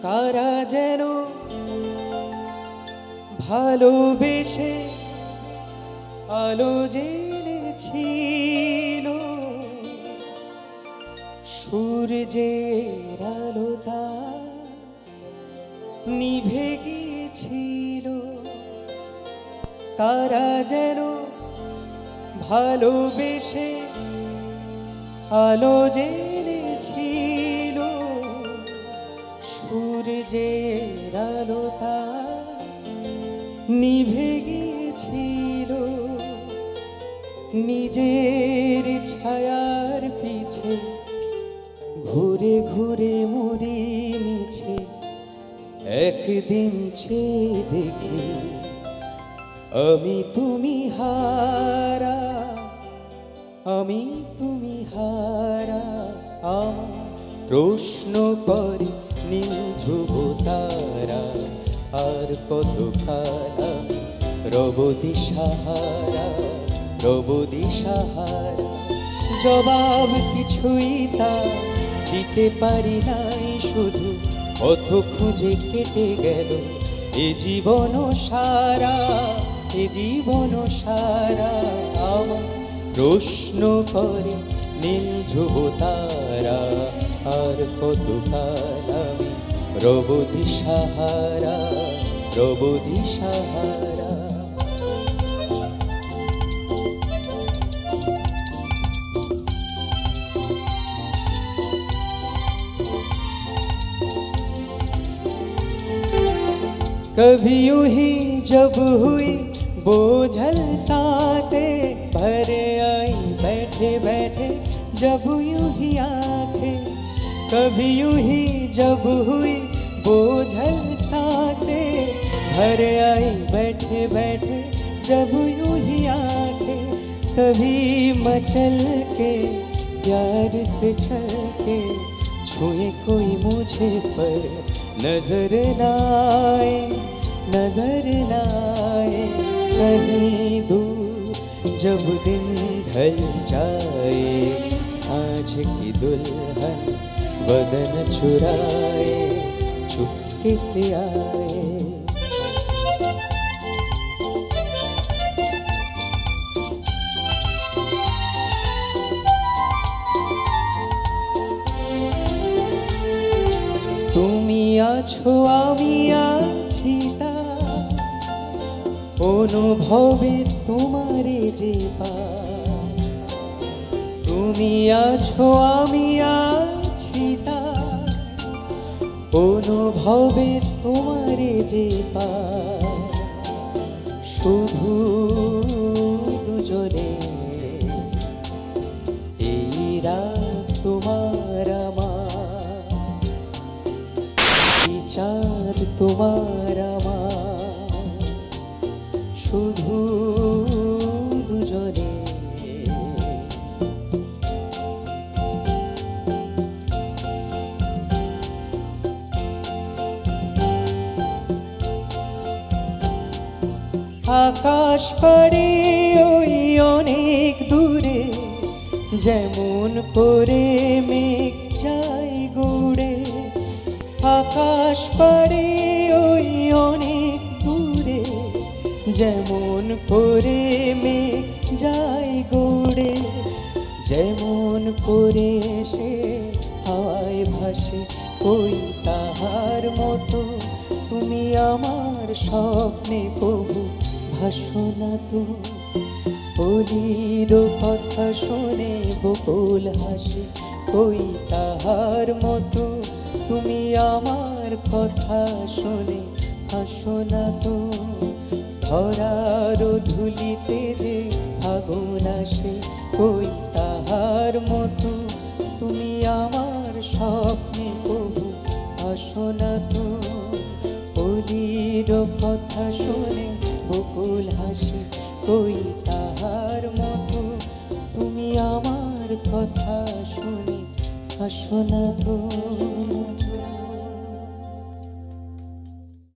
কারা যেন ভালোবেসে আলো জ্বেলেছিল, সূর্যের আলোতা নিভে গিয়েছিল। কারা যেন ভালোবেসে আলো জ্বেলেছিল, সূর্যের আলোতা নিভে গিয়েছিল। নিজের ছায়ার পিছে ঘুরে ঘুরে মরি মিছে, একদিন চেয়ে দেখি আমি তুমি হারা, আমি তুমি হারা। আমার প্রশ্ন করে নীল ধ্রুব তারা, আর কত খারা রব দিশাহারা, রব দিশাহারা। জবাব কিছুই তা দিতে পারি নাই, শুধু পথ খুঁজে কেটে গেল এ জীবন সারা, এ জীবন সারা। আমার প্রশ্ন করে নীল ধ্রুব তারা, আর কত কাল আমি রব দিশাহারা, রব দিশাহারা। कभी यूं ही जब हुई बोझल सांसें, भर आई बैठे बैठे जब यूं ही आंखें। कभी यूं ही जब हुई बोझल सांसें, भर आई बैठे बैठे जब यूं ही आंखें। तभी मचल के प्यार से छल के छुए कोई मुझे पर नजर लाए, नजर लाए। कहीं दूर जब दिन ढल जाए, सांझ की दुल्हन बदन चुराए चुपके से आए। তুমি আছো আমি আছি তার, অনুভবে তোমারে যে পার। তুমি আছো আমি আছি তার, অনুভবে তোমারে যে পার। শুধু দুজনে এই রাত তোমার আমার, চাঁদ তোমার আমার, শুধু দুজনে। আকাশ পাড়ে ওই অনেক দূরে, যেমন করে মেঘ যায় গুড়ে। আকাশ পাড়ে ওই অনেক দূরে, যেমন করে মেঘ যায় গুড়ে। যেমন করে সে হাওয়ায় ভাসে ওই তাহার মতো, তুমি আমার স্বপ্নে কবু ভাসো না তো। বলির কথা শুনে বকুল হাসে ওই তাহার মতো, তুমি আমার কথা শুনে হাসো না তো। ধরার ধুলিতে যে আগুন আসে ওই তাহার মতো, তুমি আমার স্বপ্নে কবু হাসো না তো। বলির কথা শুনে বকুল হাসে ওই তাহার মতো, তুমি আমার কথা শুনে হাসো না তো।